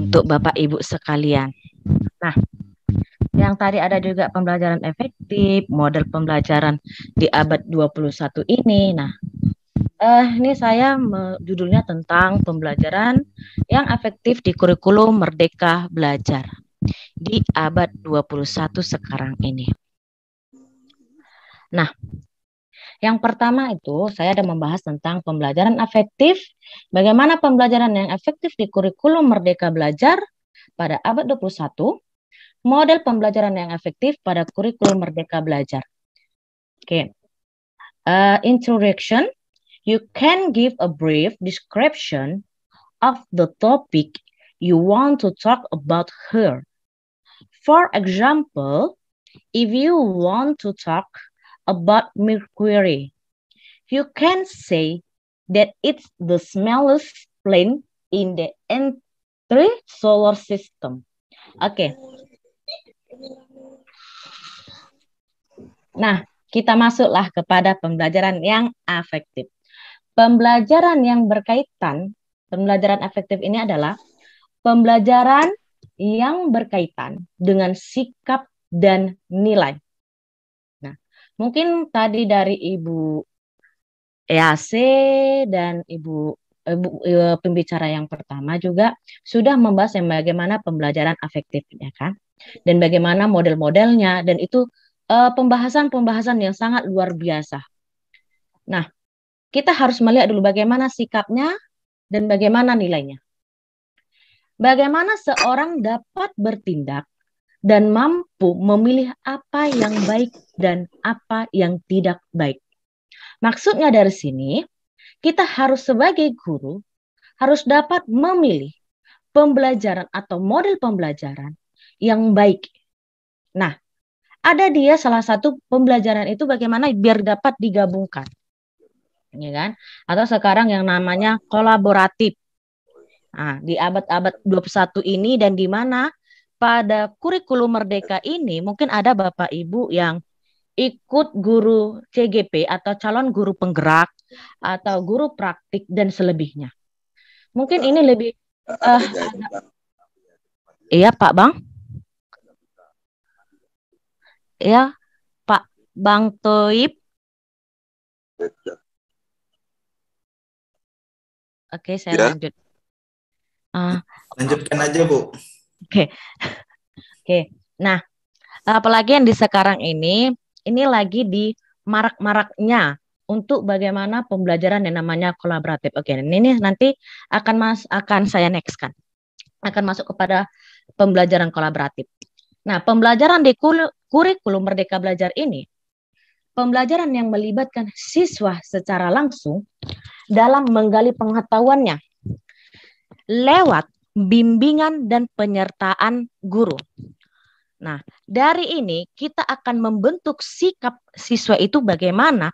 untuk Bapak Ibu sekalian. Nah, yang tadi ada juga pembelajaran efektif, model pembelajaran di abad 21 ini. Nah, ini saya judulnya tentang pembelajaran yang efektif di kurikulum Merdeka Belajar di abad 21 sekarang ini. Nah, yang pertama itu saya ada membahas tentang pembelajaran efektif, bagaimana pembelajaran yang efektif di kurikulum Merdeka Belajar pada abad 21, model pembelajaran yang efektif pada kurikulum Merdeka Belajar. Oke. Introduction, you can give a brief description of the topic you want to talk about here. For example, if you want to talk about Mercury, you can say that it's the smallest planet in the entire solar system. Oke. Nah, kita masuklah kepada pembelajaran yang efektif. Pembelajaran yang berkaitan, pembelajaran efektif ini adalah pembelajaran yang berkaitan dengan sikap dan nilai. Nah, mungkin tadi dari Ibu EAC dan Ibu pembicara yang pertama juga sudah membahas yang bagaimana pembelajaran efektif, ya kan? Dan bagaimana model-modelnya, dan itu pembahasan-pembahasan yang sangat luar biasa. Nah, kita harus melihat dulu bagaimana sikapnya dan bagaimana nilainya. Bagaimana seorang dapat bertindak dan mampu memilih apa yang baik dan apa yang tidak baik. Maksudnya dari sini, kita harus sebagai guru harus dapat memilih pembelajaran atau model pembelajaran yang baik. Nah, ada dia salah satu pembelajaran itu bagaimana biar dapat digabungkan. Ya kan? Atau sekarang yang namanya kolaboratif. Nah, di abad-abad 21 ini dan di mana pada kurikulum Merdeka ini mungkin ada Bapak Ibu yang ikut guru CGP atau calon guru penggerak atau guru praktik dan selebihnya. Mungkin ini lebih iya Pak Bang? Ya, Pak Bang Toib. Oke, saya lanjut. Lanjutkan aja, Bu. Oke. Nah, apalagi yang di sekarang ini lagi di marak-maraknya untuk bagaimana pembelajaran yang namanya kolaboratif. Oke, ini nanti akan saya nextkan. Akan masuk kepada pembelajaran kolaboratif. Nah, pembelajaran di kurikulum Merdeka Belajar ini, pembelajaran yang melibatkan siswa secara langsung dalam menggali pengetahuannya lewat bimbingan dan penyertaan guru. Nah, dari ini kita akan membentuk sikap siswa itu bagaimana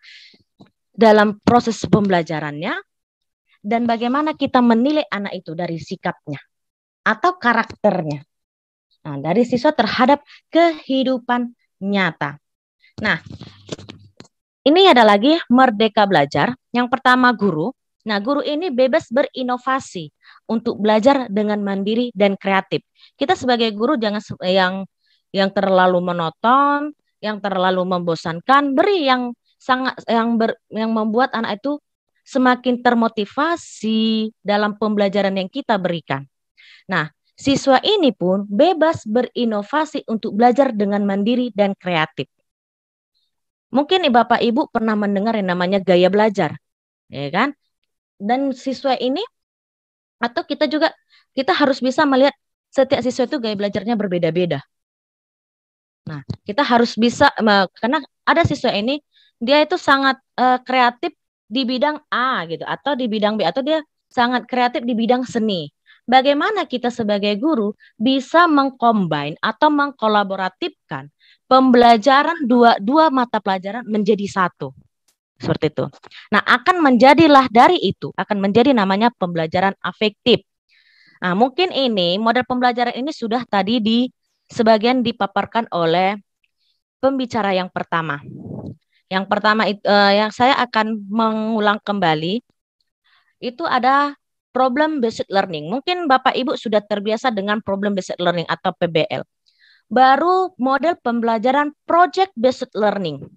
dalam proses pembelajarannya dan bagaimana kita menilai anak itu dari sikapnya atau karakternya. Nah, dari siswa terhadap kehidupan nyata. Nah, ini ada lagi Merdeka Belajar. Yang pertama guru. Nah, guru ini bebas berinovasi untuk belajar dengan mandiri dan kreatif. Kita sebagai guru jangan yang terlalu monoton, yang terlalu membosankan, beri yang sangat yang membuat anak itu semakin termotivasi dalam pembelajaran yang kita berikan. Nah, siswa ini pun bebas berinovasi untuk belajar dengan mandiri dan kreatif. Mungkin Bapak Ibu pernah mendengar yang namanya gaya belajar, ya kan? Dan siswa ini atau kita harus bisa melihat setiap siswa itu gaya belajarnya berbeda-beda. Nah, kita harus bisa karena ada siswa ini dia itu sangat kreatif di bidang A gitu atau di bidang B atau dia sangat kreatif di bidang seni. Bagaimana kita sebagai guru bisa mengcombine atau mengkolaboratifkan pembelajaran dua mata pelajaran menjadi satu. Seperti itu. Nah, akan menjadi namanya pembelajaran afektif. Nah, mungkin ini model pembelajaran ini sudah tadi sebagian dipaparkan oleh pembicara yang pertama. Yang pertama yang saya akan mengulang kembali itu ada problem based learning. Mungkin Bapak Ibu sudah terbiasa dengan problem based learning atau PBL. Baru model pembelajaran project based learning.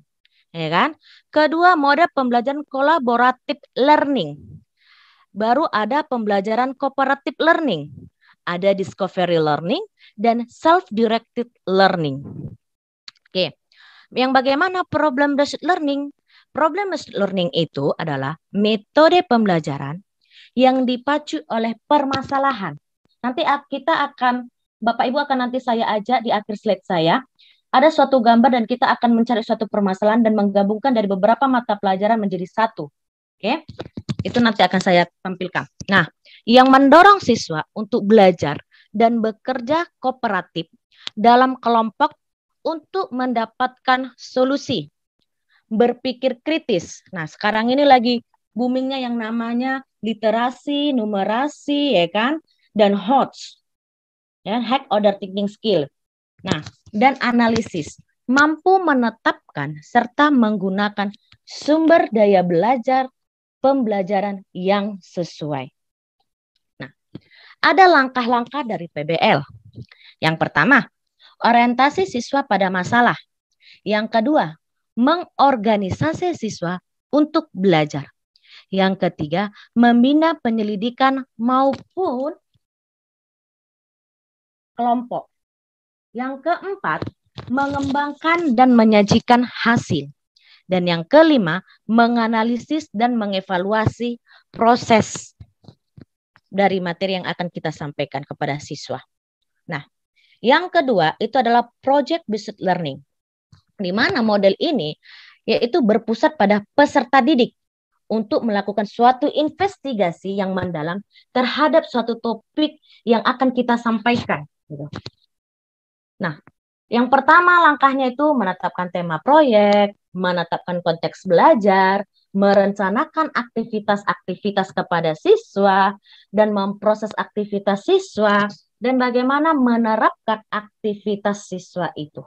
Ya kan? Kedua, model pembelajaran kolaboratif learning. Baru ada pembelajaran cooperative learning. Ada discovery learning dan self-directed learning. Oke. Yang bagaimana problem based learning? Problem based learning itu adalah metode pembelajaran yang dipacu oleh permasalahan. Nanti kita akan, Bapak Ibu akan nanti saya ajak di akhir slide saya, ada suatu gambar dan kita akan mencari suatu permasalahan dan menggabungkan dari beberapa mata pelajaran menjadi satu. Oke, itu nanti akan saya tampilkan. Nah, yang mendorong siswa untuk belajar dan bekerja kooperatif dalam kelompok untuk mendapatkan solusi, berpikir kritis. Nah, sekarang ini lagi boomingnya yang namanya literasi, numerasi, ya kan, dan HOTS, ya, hack order thinking skill. Nah, dan analisis, mampu menetapkan serta menggunakan sumber daya belajar pembelajaran yang sesuai. Nah, ada langkah-langkah dari PBL. Yang pertama, orientasi siswa pada masalah. Yang kedua, mengorganisasi siswa untuk belajar. Yang ketiga, membina penyelidikan maupun kelompok. Yang keempat, mengembangkan dan menyajikan hasil. Dan yang kelima, menganalisis dan mengevaluasi proses dari materi yang akan kita sampaikan kepada siswa. Nah, yang kedua itu adalah project based learning. Di mana model ini yaitu berpusat pada peserta didik untuk melakukan suatu investigasi yang mendalam terhadap suatu topik yang akan kita sampaikan. Nah, yang pertama langkahnya itu menetapkan tema proyek, menetapkan konteks belajar, merencanakan aktivitas-aktivitas kepada siswa, dan memproses aktivitas siswa, dan bagaimana menerapkan aktivitas siswa itu.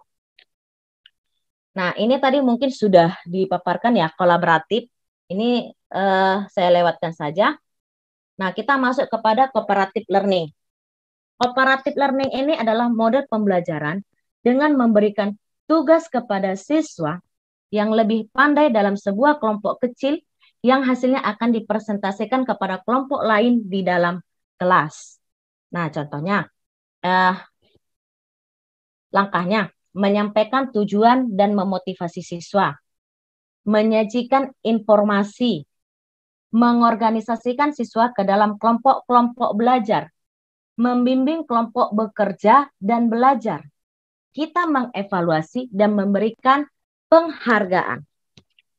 Nah, ini tadi mungkin sudah dipaparkan ya, kolaboratif. Ini saya lewatkan saja. Nah, kita masuk kepada cooperative learning. Cooperative learning ini adalah model pembelajaran dengan memberikan tugas kepada siswa yang lebih pandai dalam sebuah kelompok kecil yang hasilnya akan dipresentasikan kepada kelompok lain di dalam kelas. Nah, contohnya, langkahnya, menyampaikan tujuan dan memotivasi siswa, menyajikan informasi, mengorganisasikan siswa ke dalam kelompok-kelompok belajar, membimbing kelompok bekerja dan belajar. Kita mengevaluasi dan memberikan penghargaan.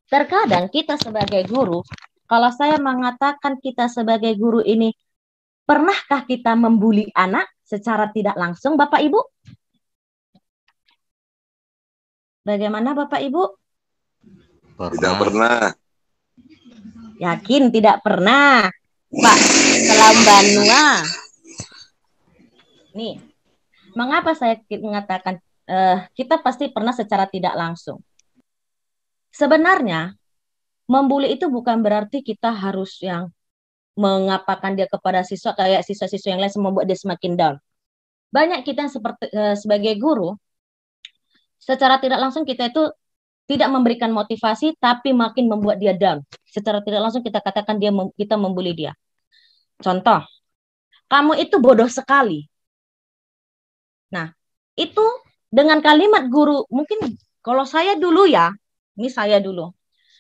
Terkadang kita sebagai guru, kalau saya mengatakan kita sebagai guru ini, pernahkah kita membuli anak secara tidak langsung, Bapak Ibu? Bagaimana Bapak Ibu? Tidak pernah. Yakin tidak pernah, Pak Kelambanua. Nih, mengapa saya mengatakan kita pasti pernah secara tidak langsung? Sebenarnya, membuli itu bukan berarti kita harus yang mengapakan dia kepada siswa kayak siswa-siswa yang lain membuat dia semakin down. Banyak kita yang seperti sebagai guru, secara tidak langsung kita itu tidak memberikan motivasi, tapi makin membuat dia down. Secara tidak langsung kita katakan kita membuli dia. Contoh, kamu itu bodoh sekali. Nah, itu dengan kalimat guru, mungkin kalau saya dulu ya, ini saya dulu.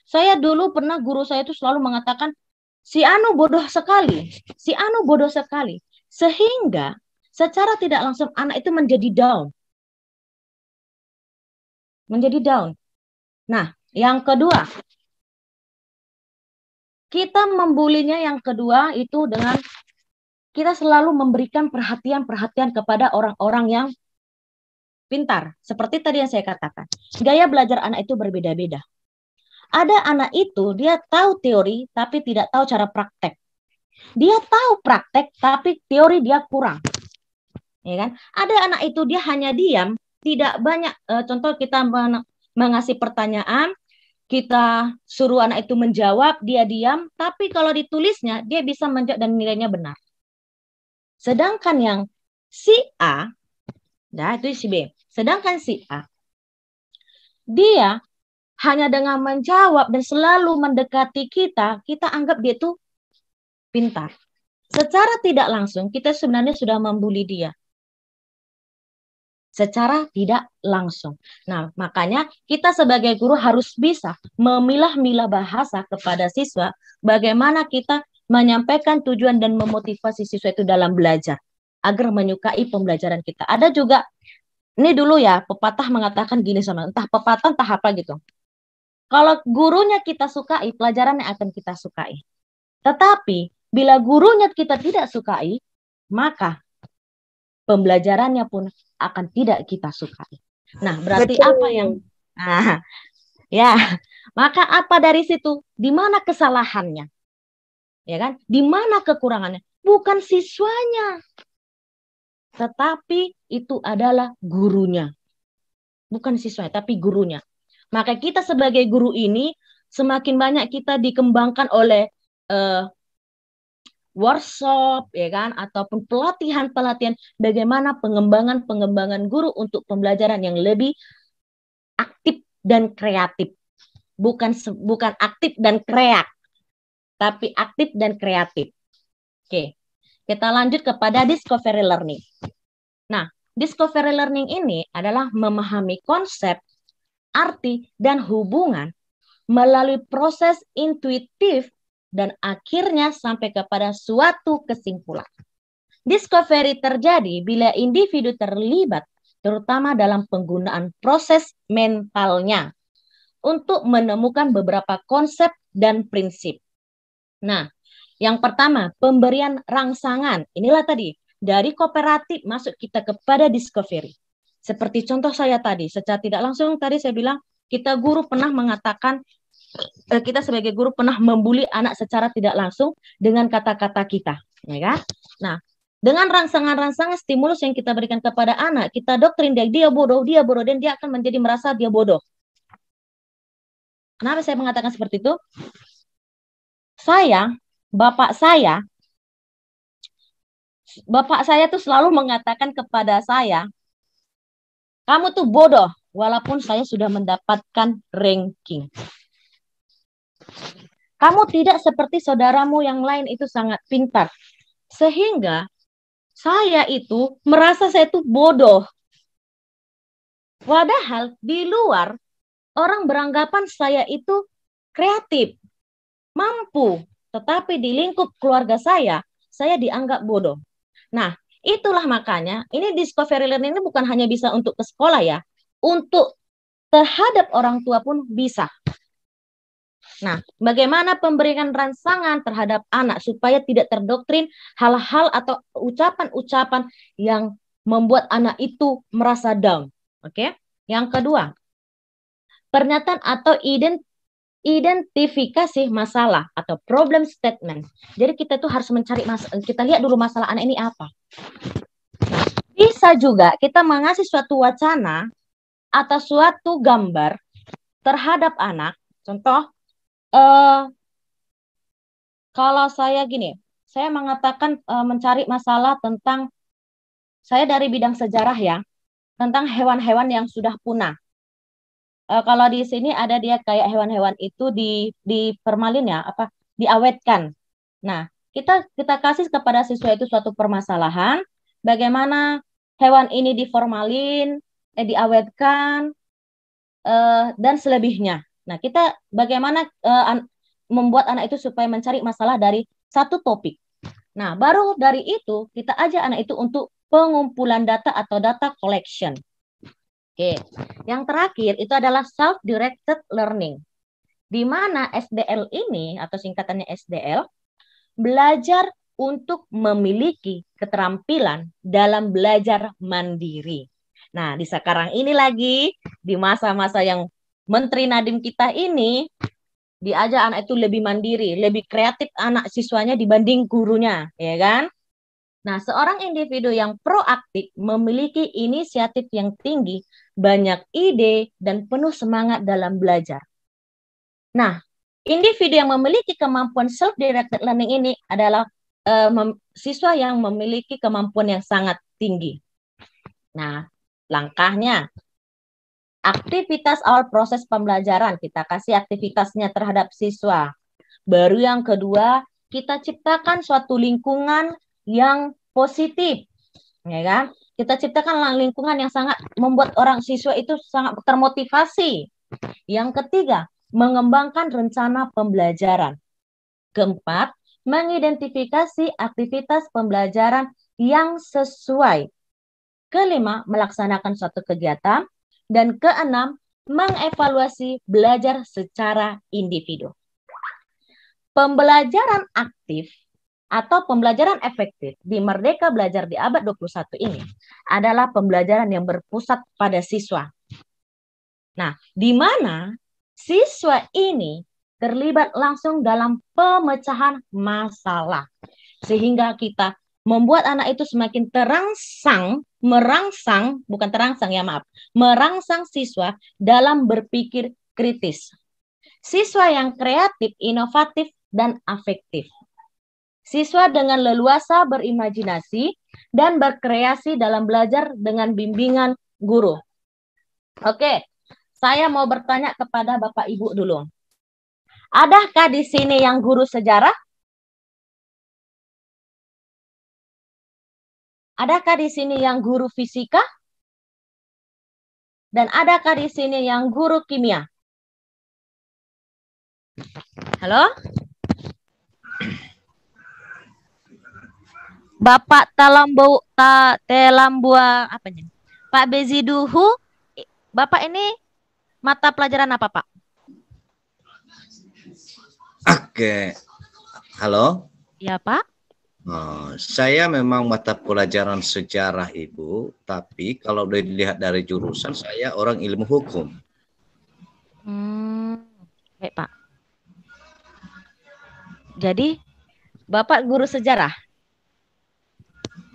Saya dulu pernah guru saya itu selalu mengatakan, si Anu bodoh sekali, si Anu bodoh sekali. Sehingga secara tidak langsung anak itu menjadi down. Menjadi down. Nah, yang kedua, kita membulinya yang kedua itu dengan kita selalu memberikan perhatian-perhatian kepada orang-orang yang pintar. Seperti tadi yang saya katakan. Gaya belajar anak itu berbeda-beda. Ada anak itu, dia tahu teori, tapi tidak tahu cara praktek. Dia tahu praktek, tapi teori dia kurang. Ya kan? Ada anak itu, dia hanya diam, tidak banyak. Contoh kita mengasih pertanyaan, kita suruh anak itu menjawab, dia diam, tapi kalau ditulisnya, dia bisa menjawab dan nilainya benar. Sedangkan yang si A, nah itu si B. Sedangkan si A, dia hanya dengan menjawab dan selalu mendekati kita, kita anggap dia itu pintar. Secara tidak langsung, kita sebenarnya sudah membuli dia. Secara tidak langsung. Nah, makanya kita sebagai guru harus bisa memilah-milah bahasa kepada siswa, bagaimana kita menyampaikan tujuan dan memotivasi siswa itu dalam belajar, agar menyukai pembelajaran kita. Ada juga, ini dulu ya, pepatah mengatakan gini sama, entah pepatah, entah apa gitu. Kalau gurunya kita sukai, pelajarannya akan kita sukai. Tetapi, bila gurunya kita tidak sukai, maka pembelajarannya pun akan tidak kita sukai. Nah, berarti Betul. apa yang ya, maka apa dari situ? Di mana kesalahannya? Ya kan? Di mana kekurangannya? Bukan siswanya. Tetapi itu adalah gurunya. Bukan siswanya, tapi gurunya. Maka kita sebagai guru ini semakin banyak kita dikembangkan oleh workshop, ya kan, ataupun pelatihan-pelatihan bagaimana pengembangan guru untuk pembelajaran yang lebih aktif dan kreatif. Bukan aktif dan kreak, tapi aktif dan kreatif. Oke, kita lanjut kepada discovery learning. Nah, discovery learning ini adalah memahami konsep, arti, dan hubungan melalui proses intuitif dan akhirnya sampai kepada suatu kesimpulan. Discovery terjadi bila individu terlibat terutama dalam penggunaan proses mentalnya untuk menemukan beberapa konsep dan prinsip. Nah, yang pertama, pemberian rangsangan. Inilah tadi, dari kooperatif masuk kita kepada discovery. Seperti contoh saya tadi, secara tidak langsung tadi saya bilang, kita guru pernah mengatakan, kita sebagai guru pernah membuli anak secara tidak langsung dengan kata-kata kita. Ya kan? Nah, dengan rangsangan-rangsangan stimulus yang kita berikan kepada anak, kita doktrin dia bodoh, dan dia akan menjadi merasa dia bodoh. Kenapa saya mengatakan seperti itu? Bapak saya tuh selalu mengatakan kepada saya, kamu tuh bodoh, walaupun saya sudah mendapatkan ranking. Kamu tidak seperti saudaramu yang lain itu sangat pintar. Sehingga saya itu merasa saya tuh bodoh. Padahal di luar, orang beranggapan saya itu kreatif, mampu, tetapi di lingkup keluarga saya dianggap bodoh. Nah, itulah makanya ini discovery learning ini bukan hanya bisa untuk ke sekolah ya, untuk terhadap orang tua pun bisa. Nah, bagaimana pemberian rangsangan terhadap anak supaya tidak terdoktrin hal-hal atau ucapan-ucapan yang membuat anak itu merasa down. Oke? Yang kedua, pernyataan atau identifikasi masalah atau problem statement. Jadi kita tuh harus mencari kita lihat dulu masalah anak ini apa. Nah, bisa juga kita mengasih suatu wacana atau suatu gambar terhadap anak. Contoh, kalau saya gini, saya mengatakan mencari masalah tentang, saya dari bidang sejarah ya, tentang hewan-hewan yang sudah punah. Kalau di sini ada dia kayak hewan-hewan itu dipermalin ya, diawetkan. Nah, kita kasih kepada siswa itu suatu permasalahan, bagaimana hewan ini diformalin, diawetkan, dan selebihnya. Nah, kita bagaimana membuat anak itu supaya mencari masalah dari satu topik. Nah, baru dari itu kita ajak anak itu untuk pengumpulan data atau data collection. Oke, yang terakhir itu adalah self-directed learning, di mana SDL ini atau singkatannya SDL, belajar untuk memiliki keterampilan dalam belajar mandiri. Nah, di sekarang ini lagi, di masa-masa yang Menteri Nadiem kita ini, diajak anak itu lebih mandiri, lebih kreatif anak siswanya dibanding gurunya, ya kan? Nah, seorang individu yang proaktif memiliki inisiatif yang tinggi, banyak ide, dan penuh semangat dalam belajar. Nah, individu yang memiliki kemampuan self-directed learning ini adalah siswa yang memiliki kemampuan yang sangat tinggi. Nah, langkahnya, aktivitas awal proses pembelajaran, kita kasih aktivitasnya terhadap siswa. Baru yang kedua, kita ciptakan suatu lingkungan yang positif, ya kan? Kita ciptakan lingkungan yang sangat membuat orang siswa itu sangat termotivasi. Yang ketiga, mengembangkan rencana pembelajaran. Keempat, mengidentifikasi aktivitas pembelajaran yang sesuai. Kelima, melaksanakan suatu kegiatan. Dan keenam, mengevaluasi belajar secara individu. Pembelajaran aktif atau pembelajaran efektif di Merdeka Belajar di abad 21 ini adalah pembelajaran yang berpusat pada siswa. Nah, di mana siswa ini terlibat langsung dalam pemecahan masalah. Sehingga kita membuat anak itu semakin merangsang siswa dalam berpikir kritis. Siswa yang kreatif, inovatif, dan afektif. Siswa dengan leluasa berimajinasi dan berkreasi dalam belajar dengan bimbingan guru. Oke, saya mau bertanya kepada Bapak Ibu dulu. Adakah di sini yang guru sejarah? Adakah di sini yang guru fisika? Dan adakah di sini yang guru kimia? Halo? Bapak Telambua apanya? Pak Beziduhu, Bapak ini mata pelajaran apa, Pak? Oke. Halo? Ya, Pak. Saya memang mata pelajaran sejarah, Ibu, tapi kalau dilihat dari jurusan saya orang ilmu hukum. Baik, Pak. Jadi, Bapak guru sejarah?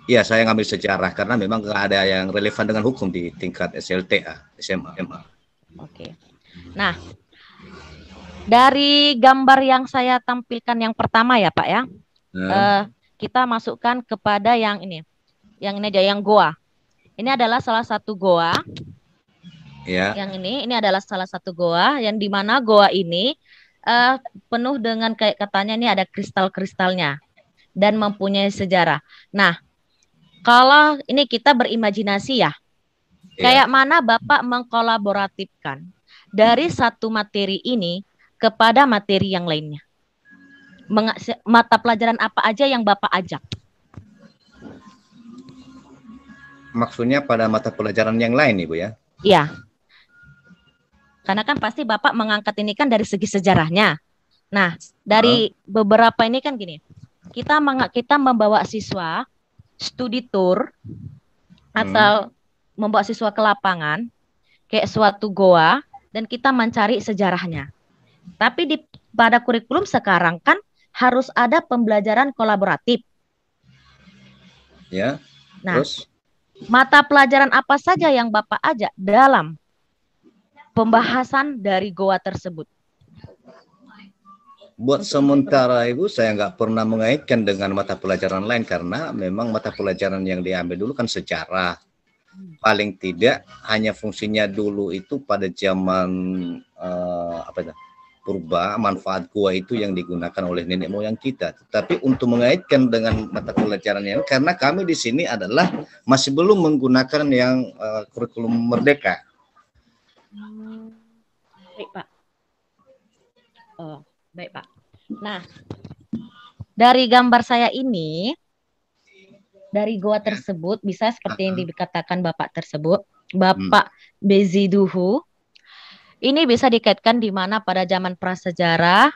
Iya, saya ngambil sejarah karena memang nggak ada yang relevan dengan hukum di tingkat SLTA, SMA, MA. Oke. Nah, dari gambar yang saya tampilkan yang pertama ya, Pak ya. Kita masukkan kepada yang ini aja, yang goa. Ini adalah salah satu goa. Ya. Yang ini adalah salah satu goa yang dimana goa ini penuh dengan kayak katanya ini ada kristal-kristalnya dan mempunyai sejarah. Nah, kalau ini kita berimajinasi ya, kayak mana Bapak mengkolaboratifkan dari satu materi ini kepada materi yang lainnya. Mata pelajaran apa aja yang Bapak ajak? Maksudnya pada mata pelajaran yang lain, Ibu ya? Iya. Karena kan pasti Bapak mengangkat ini kan dari segi sejarahnya. Nah, dari beberapa ini kan gini. Kita membawa siswa studi tour atau membawa siswa ke lapangan kayak suatu goa dan kita mencari sejarahnya. Tapi pada kurikulum sekarang kan harus ada pembelajaran kolaboratif. Ya. Nah, terus mata pelajaran apa saja yang Bapak ajak dalam pembahasan dari goa tersebut? Buat sementara Ibu, saya nggak pernah mengaitkan dengan mata pelajaran lain karena memang mata pelajaran yang diambil dulu kan sejarah. Paling tidak hanya fungsinya dulu itu pada zaman purba, manfaat goa itu yang digunakan oleh nenek moyang kita. Tetapi untuk mengaitkan dengan mata pelajaran yang karena kami di sini adalah masih belum menggunakan yang kurikulum merdeka. Baik, Pak. Baik, Pak. Nah, dari gambar saya ini, dari goa tersebut bisa seperti yang dikatakan Bapak tersebut, Bapak Beziduhu. Ini bisa dikaitkan di mana pada zaman prasejarah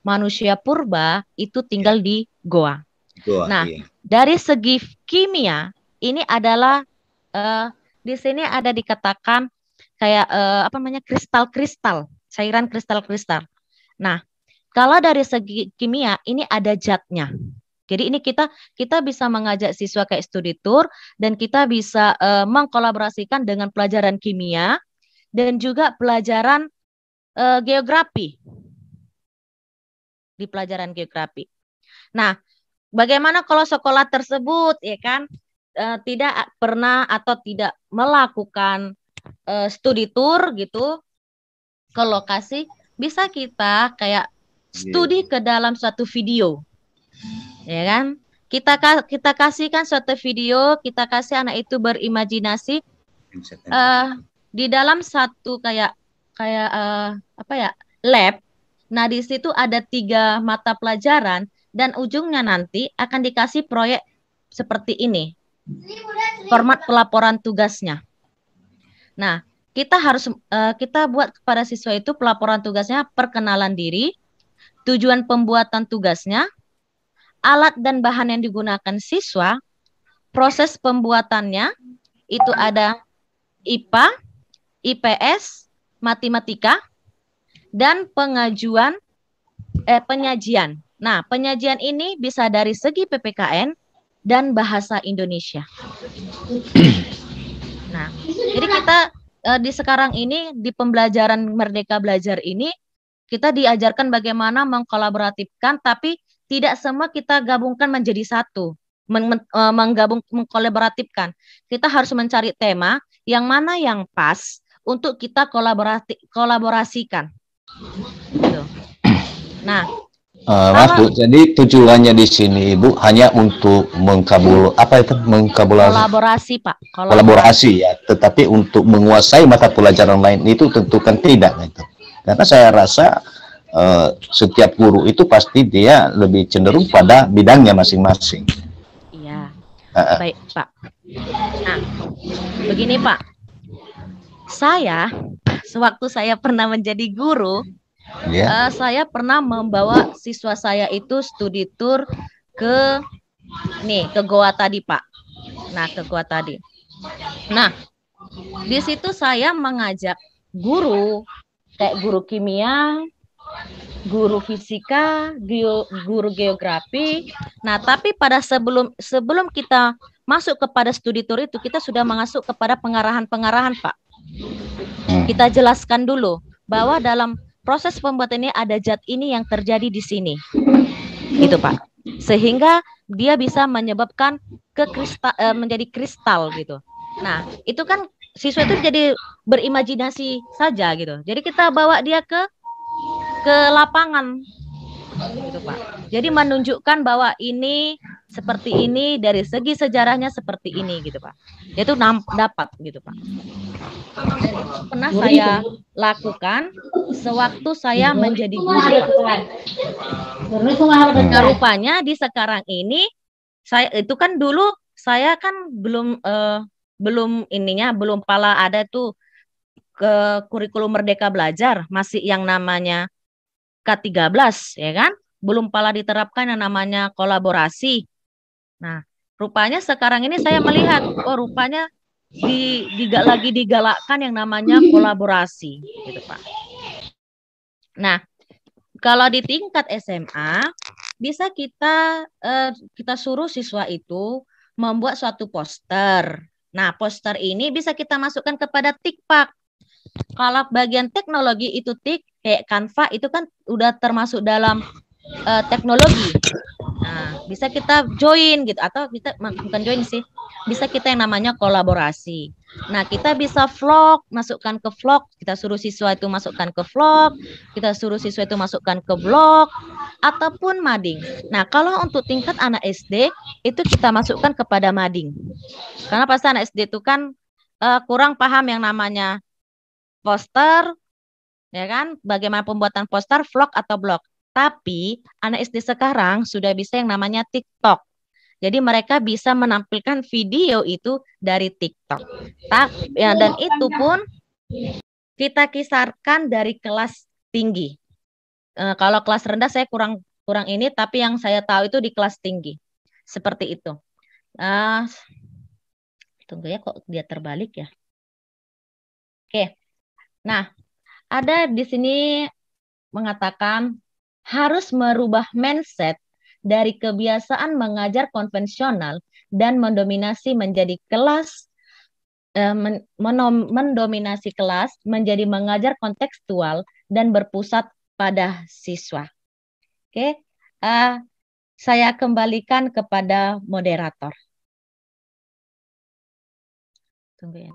manusia purba itu tinggal di goa. Nah, dari segi kimia ini adalah di sini ada dikatakan kayak kristal-kristal, cairan kristal-kristal. Nah, kalau dari segi kimia ini ada zatnya. Jadi ini kita bisa mengajak siswa kayak studi tour dan kita bisa mengkolaborasikan dengan pelajaran kimia dan juga pelajaran geografi. di pelajaran geografi. Nah, bagaimana kalau sekolah tersebut ya kan tidak pernah atau tidak melakukan studi tour gitu ke lokasi, bisa kita kayak studi ke dalam suatu video, ya kan? Kita kasihkan suatu video, kita kasih anak itu berimajinasi di dalam satu kayak apa ya, lab. Nah, di situ ada 3 mata pelajaran dan ujungnya nanti akan dikasih proyek seperti ini. Format pelaporan tugasnya. Nah, kita buat kepada siswa itu pelaporan tugasnya perkenalan diri, tujuan pembuatan tugasnya, alat dan bahan yang digunakan siswa, proses pembuatannya, itu ada IPA, IPS, matematika, dan penyajian. Nah, penyajian ini bisa dari segi PPKN dan bahasa Indonesia. Nah, jadi kita di sekarang ini di pembelajaran Merdeka Belajar ini kita diajarkan bagaimana mengkolaboratifkan, tapi tidak semua kita gabungkan menjadi satu, mengkolaboratifkan. Kita harus mencari tema yang mana yang pas untuk kita kolaborasikan. Gitu. Nah, Mas Bu, jadi tujuannya di sini Ibu hanya untuk kolaborasi, Pak. Kolaborasi ya, tetapi untuk menguasai mata pelajaran lain itu tentukan tidak gitu. Karena saya rasa setiap guru itu pasti dia lebih cenderung pada bidangnya masing-masing. Iya. Baik, Pak. Nah, begini, Pak. Sewaktu saya pernah menjadi guru, saya pernah membawa siswa saya itu studi tour ke Goa tadi, Pak. Nah, ke Goa tadi. Nah, di situ saya mengajak guru, kayak guru kimia, guru fisika, guru geografi. Nah, tapi pada sebelum kita masuk kepada studi tour itu, kita sudah masuk kepada pengarahan-pengarahan, Pak. Kita jelaskan dulu bahwa dalam proses pembuatan ini ada zat ini yang terjadi di sini. Gitu, Pak. Sehingga dia bisa menyebabkan menjadi kristal gitu. Nah, itu kan siswa itu jadi berimajinasi saja gitu. Jadi kita bawa dia ke lapangan gitu, Pak. Jadi menunjukkan bahwa ini seperti ini, dari segi sejarahnya seperti ini gitu, Pak. Itu dapat gitu, Pak. Dan itu pernah saya lakukan sewaktu saya menjadi guru, Pak. Nah, rupanya di sekarang ini saya itu kan dulu saya kan belum pala ada tuh ke kurikulum Merdeka Belajar, masih yang namanya K13 ya kan, belum pala diterapkan yang namanya kolaborasi. Nah, rupanya sekarang ini saya melihat, rupanya lagi digalakkan yang namanya kolaborasi, gitu Pak. Nah, kalau di tingkat SMA bisa kita suruh siswa itu membuat suatu poster. Nah, poster ini bisa kita masukkan kepada TikPak. Kalau bagian teknologi itu kayak Canva itu kan udah termasuk dalam teknologi. Nah, bisa kita join gitu, atau kita bukan join sih, bisa kita yang namanya kolaborasi. Nah, kita bisa vlog, masukkan ke vlog, kita suruh siswa itu masukkan ke vlog, kita suruh siswa itu masukkan ke blog, ataupun mading. Nah, kalau untuk tingkat anak SD, itu kita masukkan kepada mading. Karena pasti anak SD itu kan kurang paham yang namanya poster, ya kan? Bagaimana pembuatan poster, vlog atau blog. Tapi anak SD sekarang sudah bisa yang namanya TikTok. Jadi mereka bisa menampilkan video itu dari TikTok. Dan itu pun kita kisarkan dari kelas tinggi. Kalau kelas rendah saya kurang ini, tapi yang saya tahu itu di kelas tinggi. Seperti itu. Tunggu ya, kok dia terbalik ya. Oke. Nah, ada di sini mengatakan harus merubah mindset dari kebiasaan mengajar konvensional dan mendominasi kelas menjadi mengajar kontekstual dan berpusat pada siswa. Oke, Oke, eh, saya kembalikan kepada moderator. Tunggu ya.